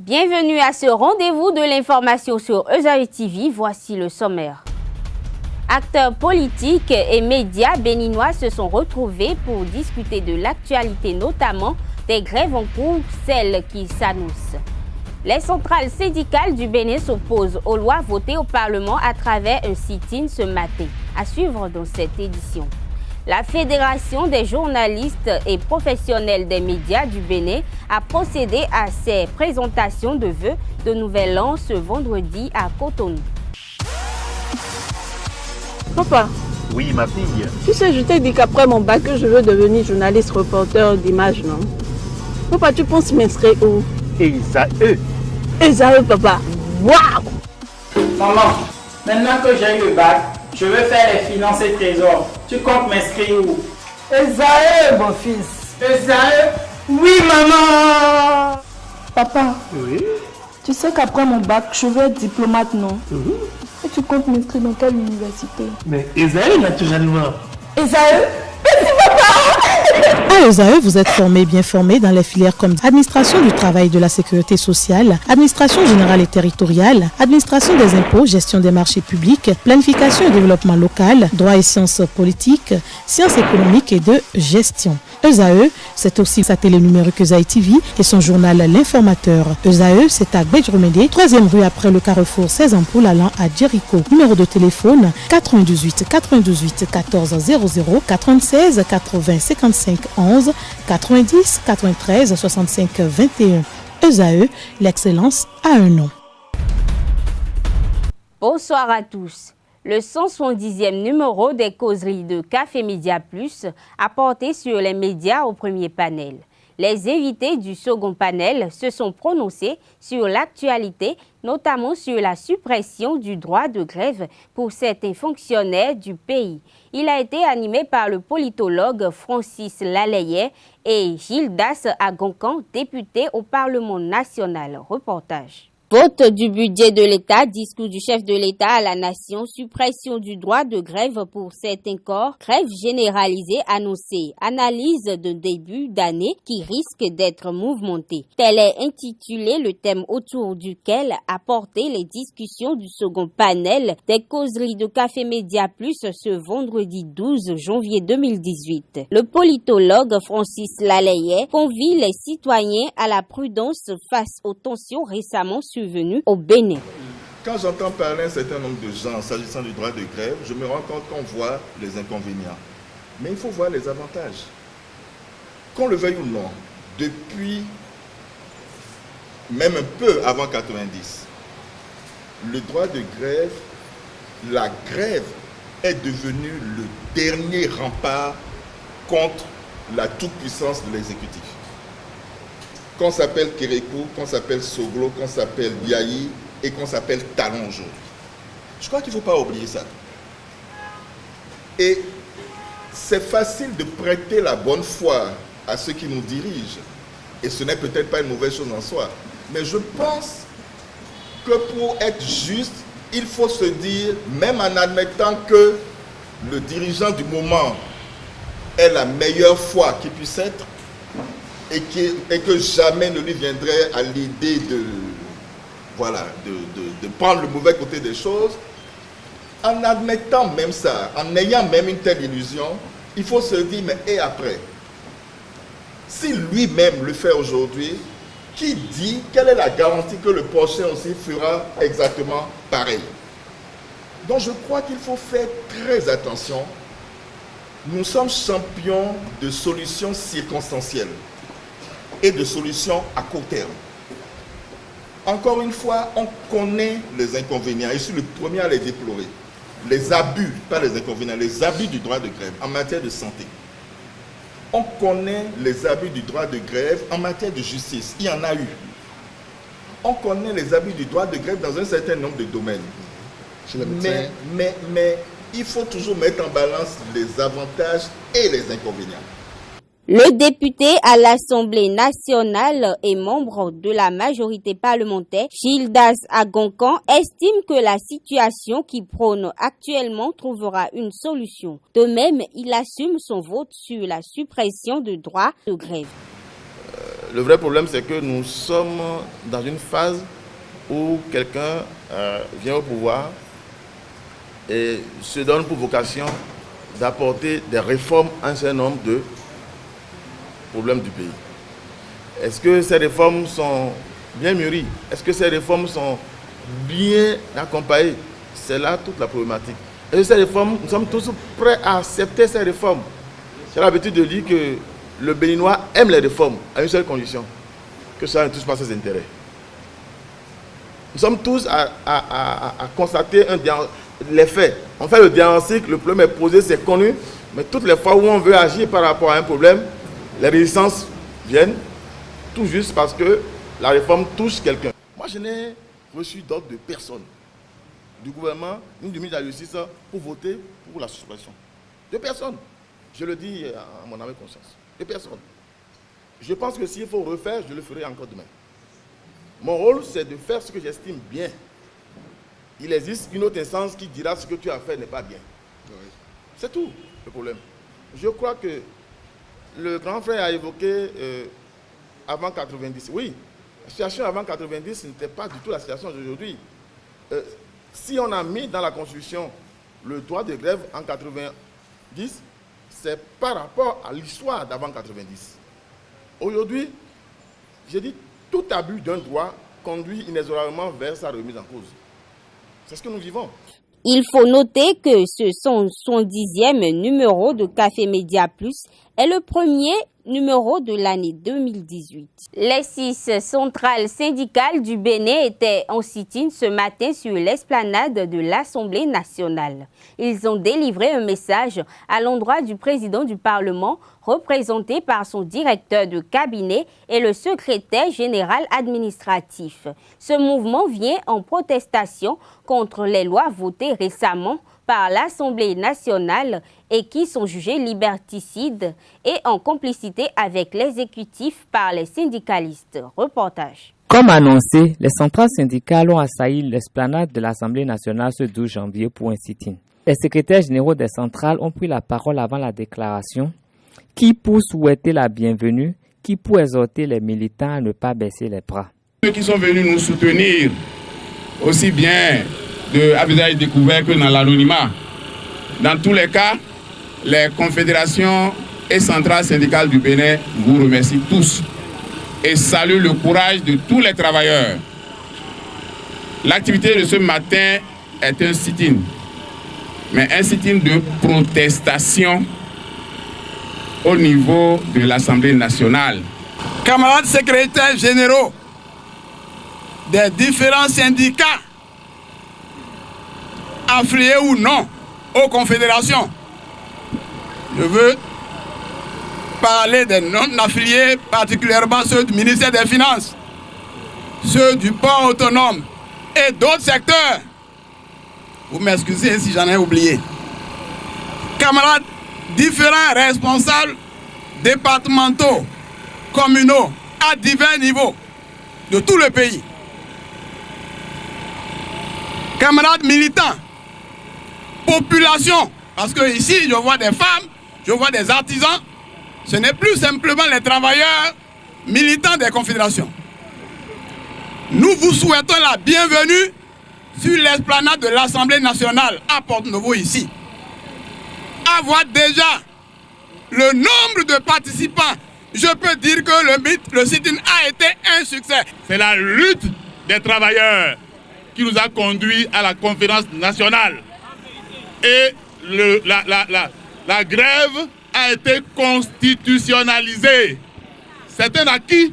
Bienvenue à ce rendez-vous de l'information sur Ezaïe TV. Voici le sommaire. Acteurs politiques et médias béninois se sont retrouvés pour discuter de l'actualité, notamment des grèves en cours, celles qui s'annoncent. Les centrales syndicales du Bénin s'opposent aux lois votées au Parlement à travers un sit-in ce matin. À suivre dans cette édition. La Fédération des journalistes et professionnels des médias du Bénin a procédé à ses présentations de vœux de Nouvel An ce vendredi à Cotonou. Papa. Oui, ma fille. Tu sais, je t'ai dit qu'après mon bac, je veux devenir journaliste reporter d'images, non? Papa, tu penses m'inscrire où? Ezaïe. Ezaïe, papa. Waouh! Maman, maintenant que j'ai eu le bac, je veux faire les finances et trésors. Tu comptes m'inscrire où? Ezaïe, mon fils. Ezaïe? Oui, maman! Papa, Oui. tu sais qu'après mon bac, je veux être diplomate, non? Et tu comptes m'inscrire dans quelle université? Mais Ezaïe, naturellement. Ezaïe? À Ezaïe, vous êtes bien formé dans les filières comme administration du travail et de la sécurité sociale, administration générale et territoriale, administration des impôts, gestion des marchés publics, planification et développement local, droit et sciences politiques, sciences économiques et de gestion. Ezaïe, c'est aussi sa télé numérique Ezaïe TV et son journal L'Informateur. Ezaïe, c'est à Bedjromédé, 3e rue après le carrefour 16 ampoules allant à Jericho. Numéro de téléphone 98 98 14 00 96 80 55 11 90 93 65 21. Ezaïe, l'excellence a un nom. Bonsoir à tous. Le 170e numéro des causeries de Café Média Plus a porté sur les médias au premier panel. Les invités du second panel se sont prononcés sur l'actualité, notamment sur la suppression du droit de grève pour certains fonctionnaires du pays. Il a été animé par le politologue Francis Laleye et Gildas Agoncan, député au Parlement national. Reportage. Vote du budget de l'État, discours du chef de l'État à la nation, suppression du droit de grève pour certains corps, grève généralisée annoncée, analyse de début d'année qui risque d'être mouvementée. Tel est intitulé le thème autour duquel a porté les discussions du second panel des causeries de Café Média Plus ce vendredi 12 janvier 2018. Le politologue Francis Laleye convie les citoyens à la prudence face aux tensions récemment survenues au Bénin. Quand j'entends parler un certain nombre de gens s'agissant du droit de grève, je me rends compte qu'on voit les inconvénients. Mais il faut voir les avantages. Qu'on le veuille ou non, depuis même un peu avant 90, le droit de grève, la grève est devenue le dernier rempart contre la toute-puissance de l'exécutif. Qu'on s'appelle Kérékou, qu'on s'appelle Soglo, qu'on s'appelle Yahi et qu'on s'appelle Talon aujourd'hui. Je crois qu'il ne faut pas oublier ça. Et c'est facile de prêter la bonne foi à ceux qui nous dirigent. Et ce n'est peut-être pas une mauvaise chose en soi. Mais je pense que pour être juste, il faut se dire, même en admettant que le dirigeant du moment ait la meilleure foi qui puisse être, et que jamais ne lui viendrait à l'idée de prendre le mauvais côté des choses, en admettant même ça, en ayant même une telle illusion, il faut se dire, mais et après? Si lui-même le fait aujourd'hui, qui dit, quelle est la garantie que le prochain aussi fera exactement pareil? Donc je crois qu'il faut faire très attention. Nous sommes champions de solutions circonstancielles et de solutions à court terme. Encore une fois, on connaît les inconvénients, et je suis le premier à les déplorer. Les abus, pas les inconvénients, les abus du droit de grève en matière de santé. On connaît les abus du droit de grève en matière de justice, il y en a eu. On connaît les abus du droit de grève dans un certain nombre de domaines. Mais il faut toujours mettre en balance les avantages et les inconvénients. Le député à l'Assemblée nationale et membre de la majorité parlementaire, Gildas Agoncan, estime que la situation qui prône actuellement trouvera une solution. De même, il assume son vote sur la suppression du droit de grève. Le vrai problème, c'est que nous sommes dans une phase où quelqu'un vient au pouvoir et se donne pour vocation d'apporter des réformes à un certain nombre de problèmes du pays. Est-ce que ces réformes sont bien mûries? Est-ce que ces réformes sont bien accompagnées? C'est là toute la problématique. Et ces réformes, nous sommes tous prêts à accepter ces réformes. J'ai l'habitude de dire que le Béninois aime les réformes à une seule condition, que ça ne touche pas ses intérêts. Nous sommes tous à constater les faits. On fait le diagnostic, le problème est posé, c'est connu, mais toutes les fois où on veut agir par rapport à un problème, les résistances viennent tout juste parce que la réforme touche quelqu'un. Moi, je n'ai reçu d'ordre de personne, du gouvernement, ni du ministre de la Justice, pour voter pour la suspension. De personne. Je le dis à mon âme et conscience. De personne. Je pense que s'il faut refaire, je le ferai encore demain. Mon rôle, c'est de faire ce que j'estime bien. Il existe une autre instance qui dira ce que tu as fait n'est pas bien. C'est tout le problème. Je crois que le grand frère a évoqué avant 90. Oui, la situation avant 90 n'était pas du tout la situation d'aujourd'hui. Si on a mis dans la Constitution le droit de grève en 90, c'est par rapport à l'histoire d'avant 90. Aujourd'hui, j'ai dit, tout abus d'un droit conduit inexorablement vers sa remise en cause. C'est ce que nous vivons. Il faut noter que ce 110e numéro de Café Média Plus est le premier numéro de l'année 2018. Les 6 centrales syndicales du Bénin étaient en sit-in ce matin sur l'esplanade de l'Assemblée nationale. Ils ont délivré un message à l'endroit du président du Parlement, représenté par son directeur de cabinet et le secrétaire général administratif. Ce mouvement vient en protestation contre les lois votées récemment par l'Assemblée nationale et qui sont jugées liberticides et en complicité avec l'exécutif par les syndicalistes. Reportage. Comme annoncé, les centrales syndicales ont assailli l'esplanade de l'Assemblée nationale ce 12 janvier pour un sit-in. Les secrétaires généraux des centrales ont pris la parole avant la déclaration, qui pour souhaiter la bienvenue, qui pour exhorter les militants à ne pas baisser les bras. Ceux qui sont venus nous soutenir, aussi bien à visage découvert que dans l'anonymat. Dans tous les cas, les confédérations et centrales syndicales du Bénin vous remercient tous et saluent le courage de tous les travailleurs. L'activité de ce matin est un sit-in, mais un sit-in de protestation au niveau de l'Assemblée nationale. Camarades secrétaires généraux des différents syndicats, affiliés ou non aux confédérations. Je veux parler des non-affiliés, particulièrement ceux du ministère des Finances, ceux du port autonome et d'autres secteurs. Vous m'excusez si j'en ai oublié. Camarades, différents responsables départementaux, communaux, à divers niveaux de tout le pays. Camarades militants, population, parce que ici je vois des femmes, je vois des artisans, ce n'est plus simplement les travailleurs militants des confédérations. Nous vous souhaitons la bienvenue sur l'esplanade de l'Assemblée nationale à Porto-Novo ici. À voir déjà le nombre de participants, je peux dire que le sit-in a été un succès. C'est la lutte des travailleurs qui nous a conduits à la conférence nationale. Et la grève a été constitutionnalisée. C'est un acquis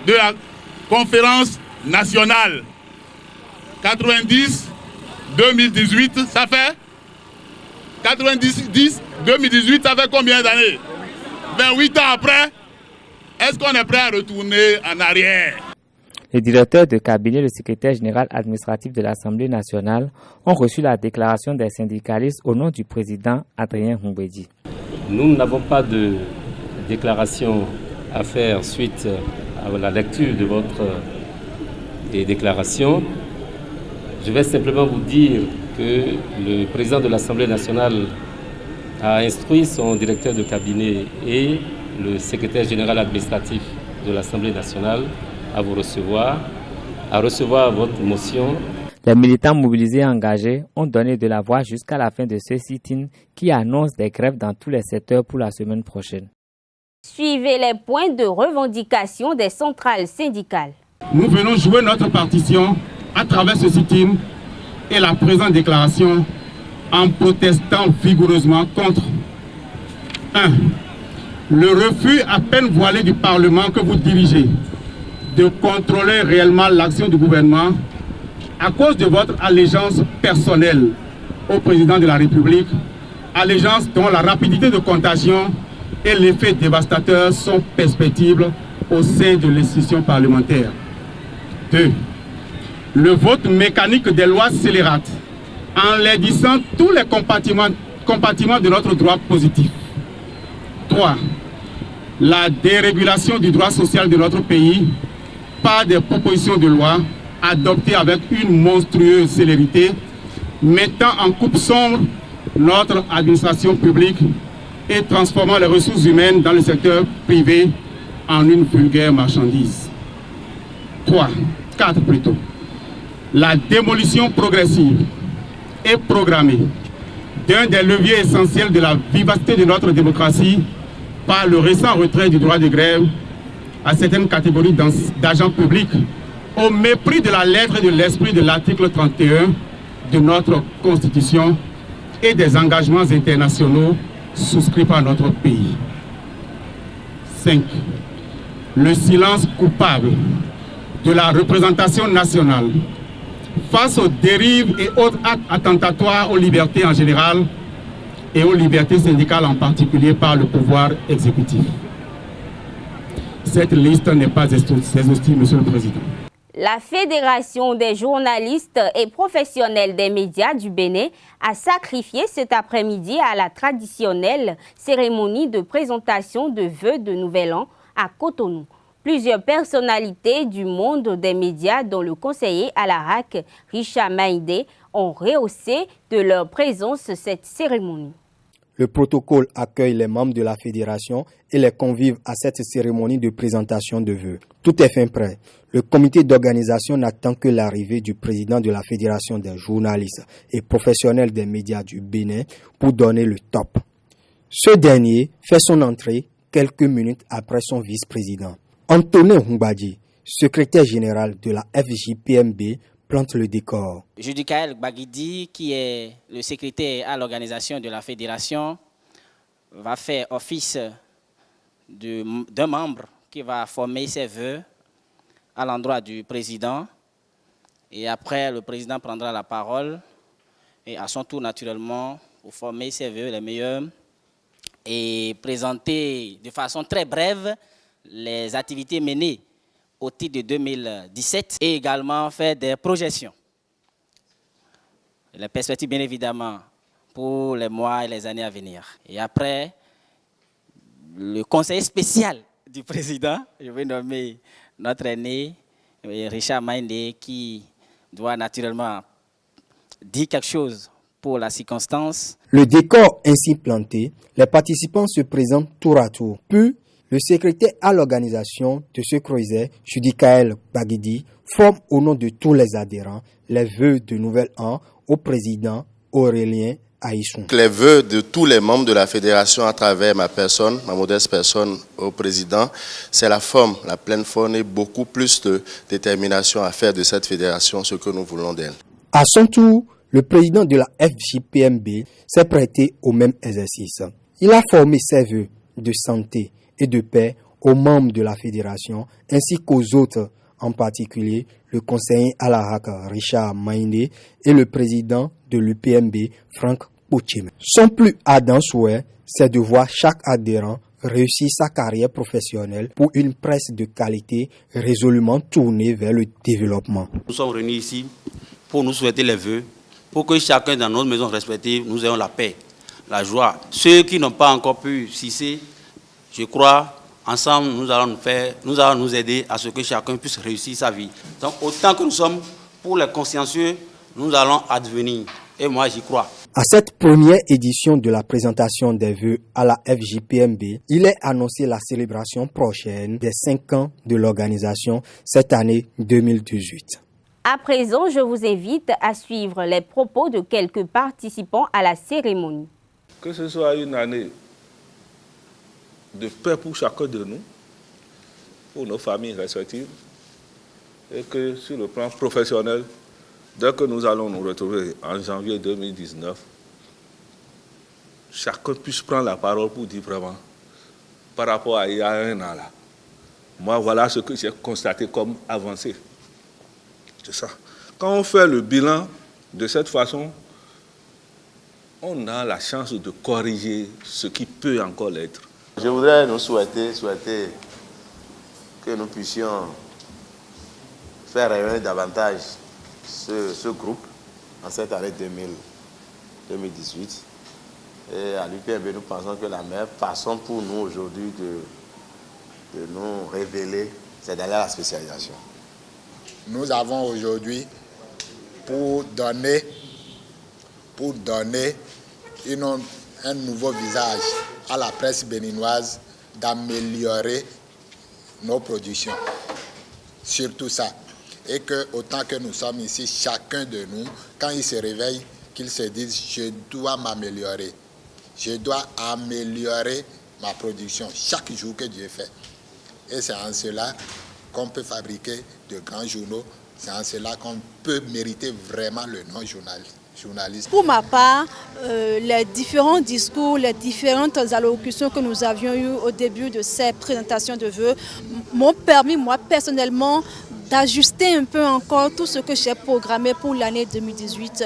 de la conférence nationale. 90, 2018, ça fait 90, 2018, ça fait combien d'années? 28 ans après, est-ce qu'on est prêt à retourner en arrière? Le directeur de cabinet et le secrétaire général administratif de l'Assemblée nationale ont reçu la déclaration des syndicalistes au nom du président Adrien Humbedi. Nous n'avons pas de déclaration à faire suite à la lecture de votre déclaration. Je vais simplement vous dire que le président de l'Assemblée nationale a instruit son directeur de cabinet et le secrétaire général administratif de l'Assemblée nationale à vous recevoir, à recevoir votre motion. Les militants mobilisés et engagés ont donné de la voix jusqu'à la fin de ce sit-in qui annonce des grèves dans tous les secteurs pour la semaine prochaine. Suivez les points de revendication des centrales syndicales. Nous venons jouer notre partition à travers ce sit-in et la présente déclaration en protestant vigoureusement contre 1. Le refus à peine voilé du Parlement que vous dirigez de contrôler réellement l'action du gouvernement à cause de votre allégeance personnelle au président de la République, allégeance dont la rapidité de contagion et l'effet dévastateur sont perceptibles au sein de l'institution parlementaire. 2. Le vote mécanique des lois scélérates, enlaidissant tous les compartiments de notre droit positif. 3. La dérégulation du droit social de notre pays par des propositions de loi adoptées avec une monstrueuse célérité, mettant en coupe sombre notre administration publique et transformant les ressources humaines dans le secteur privé en une vulgaire marchandise. 4 plutôt. La démolition progressive et programmée d'un des leviers essentiels de la vivacité de notre démocratie par le récent retrait du droit de grève à certaines catégories d'agents publics au mépris de la lettre et de l'esprit de l'article 31 de notre Constitution et des engagements internationaux souscrits par notre pays. 5. Le silence coupable de la représentation nationale face aux dérives et autres actes attentatoires aux libertés en général et aux libertés syndicales en particulier par le pouvoir exécutif. Cette liste n'est pas exhaustive, Monsieur le Président. La Fédération des journalistes et professionnels des médias du Bénin a sacrifié cet après-midi à la traditionnelle cérémonie de présentation de vœux de Nouvel An à Cotonou. Plusieurs personnalités du monde des médias, dont le conseiller à la RAC, Richard Maïndé, ont rehaussé de leur présence cette cérémonie. Le protocole accueille les membres de la fédération et les convive à cette cérémonie de présentation de vœux. Tout est fin prêt. Le comité d'organisation n'attend que l'arrivée du président de la Fédération des journalistes et professionnels des médias du Bénin pour donner le top. Ce dernier fait son entrée quelques minutes après son vice-président. Antonin Humbadji, secrétaire général de la FJPMB, plante le décor. Judicaël Bagidi, qui est le secrétaire à l'organisation de la fédération, va faire office d'un membre qui va former ses vœux à l'endroit du président. Et après, le président prendra la parole et à son tour, naturellement, pour former ses vœux les meilleurs et présenter de façon très brève les activités menées au titre de 2017 et également faire des projections. Les perspectives, bien évidemment, pour les mois et les années à venir. Et après, le conseiller spécial du président, je vais nommer notre aîné, Richard Maïndé, qui doit naturellement dire quelque chose pour la circonstance. Le décor ainsi planté, les participants se présentent tour à tour. Puis, le secrétaire à l'organisation de ce creuset, Judicaël Bagidi, forme au nom de tous les adhérents les vœux de Nouvel An au président Aurélien Aïssoun. Les vœux de tous les membres de la fédération à travers ma personne, ma modeste personne au président, c'est la forme, la pleine forme et beaucoup plus de détermination à faire de cette fédération ce que nous voulons d'elle. À son tour, le président de la FJPMB s'est prêté au même exercice. Il a formé ses vœux de santé et de paix aux membres de la fédération ainsi qu'aux autres, en particulier le conseiller à la RAC Richard Maïndé et le président de l'UPMB Franck Pouchim. Son plus ardent souhait, c'est de voir chaque adhérent réussir sa carrière professionnelle pour une presse de qualité résolument tournée vers le développement. Nous sommes réunis ici pour nous souhaiter les vœux, pour que chacun dans notre maison respective, nous ayons la paix, la joie. Ceux qui n'ont pas encore pu cesser, je crois, ensemble, nous allons nous aider à ce que chacun puisse réussir sa vie. Donc, autant que nous sommes pour les consciencieux, nous allons advenir. Et moi, j'y crois. À cette première édition de la présentation des vœux à la FJPMB, il est annoncé la célébration prochaine des 5 ans de l'organisation cette année 2018. À présent, je vous invite à suivre les propos de quelques participants à la cérémonie. Que ce soit une année de paix pour chacun de nous, pour nos familles respectives, et que sur le plan professionnel, dès que nous allons nous retrouver en janvier 2019, chacun puisse prendre la parole pour dire vraiment, par rapport à il y a un an là, moi voilà ce que j'ai constaté comme avancée. C'est ça. Quand on fait le bilan de cette façon, on a la chance de corriger ce qui peut encore l'être. Je voudrais nous souhaiter que nous puissions faire rayonner davantage ce groupe en cette année 2018. Et à l'UPMB, nous pensons que la meilleure façon pour nous aujourd'hui de nous révéler, c'est d'aller à la spécialisation. Nous avons aujourd'hui pour donner un nouveau visage à la presse béninoise, d'améliorer nos productions. Surtout ça. Et que autant que nous sommes ici, chacun de nous, quand il se réveille, qu'il se dise « je dois m'améliorer ». Je dois améliorer ma production chaque jour que Dieu fait. Et c'est en cela qu'on peut fabriquer de grands journaux. C'est en cela qu'on peut mériter vraiment le nom journaliste. Pour ma part, les différents discours, les différentes allocutions que nous avions eues au début de ces présentations de vœux m'ont permis, moi personnellement, d'ajuster un peu encore tout ce que j'ai programmé pour l'année 2018.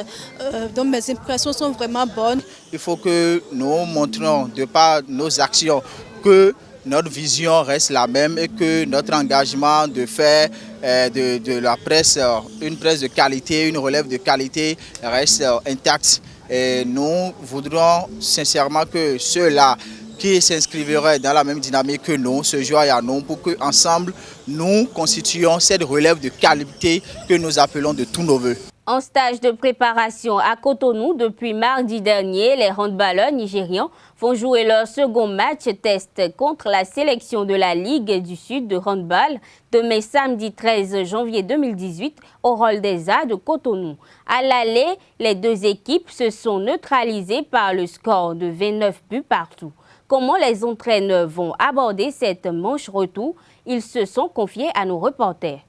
Donc mes impressions sont vraiment bonnes. Il faut que nous montrions de par nos actions que notre vision reste la même et que notre engagement de faire de la presse une presse de qualité, une relève de qualité reste intact. Et nous voudrions sincèrement que ceux-là qui s'inscriveraient dans la même dynamique que nous se joignent à nous pour qu'ensemble nous constituions cette relève de qualité que nous appelons de tous nos voeux. En stage de préparation à Cotonou depuis mardi dernier, les handballeurs nigérians vont jouer leur second match test contre la sélection de la Ligue du Sud de handball demain samedi 13 janvier 2018 au Hall des Arts de Cotonou. À l'aller, les deux équipes se sont neutralisées par le score de 29 buts partout. Comment les entraîneurs vont aborder cette manche retour? Ils se sont confiés à nos reporters.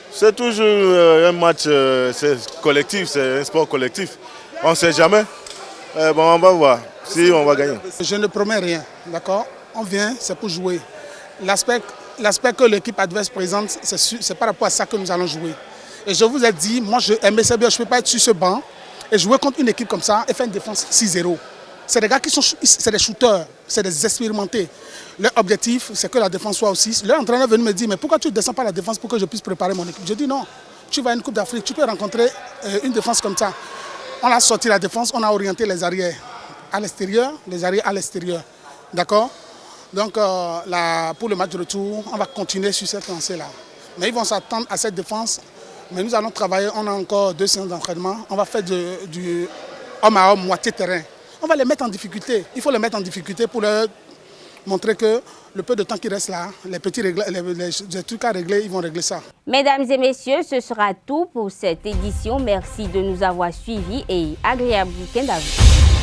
C'est toujours un match collectif, c'est un sport collectif. On ne sait jamais. Bon, on va voir si on va gagner. Je ne promets rien, d'accord? On vient, c'est pour jouer. L'aspect que l'équipe adverse présente, c'est par rapport à ça que nous allons jouer. Et je vous ai dit, moi, je ne peux pas être sur ce banc et jouer contre une équipe comme ça et faire une défense 6-0. C'est des gars qui sont des shooters, c'est des expérimentés. Leur objectif, c'est que la défense soit aussi. Leur entraîneur est venu me dire, mais pourquoi tu ne descends pas la défense pour que je puisse préparer mon équipe? Je dis non, tu vas à une Coupe d'Afrique, tu peux rencontrer une défense comme ça. On a sorti la défense, on a orienté les arrières à l'extérieur, les arrières à l'extérieur. D'accord? Donc pour le match de retour, on va continuer sur cette lancée-là. Mais ils vont s'attendre à cette défense. Mais nous allons travailler, on a encore 2 séances d'entraînement. On va faire du homme à homme, moitié terrain. On va les mettre en difficulté. Il faut les mettre en difficulté pour leur montrer que le peu de temps qui reste là, les trucs à régler, ils vont régler ça. Mesdames et messieurs, ce sera tout pour cette édition. Merci de nous avoir suivis et agréable week-end à vous.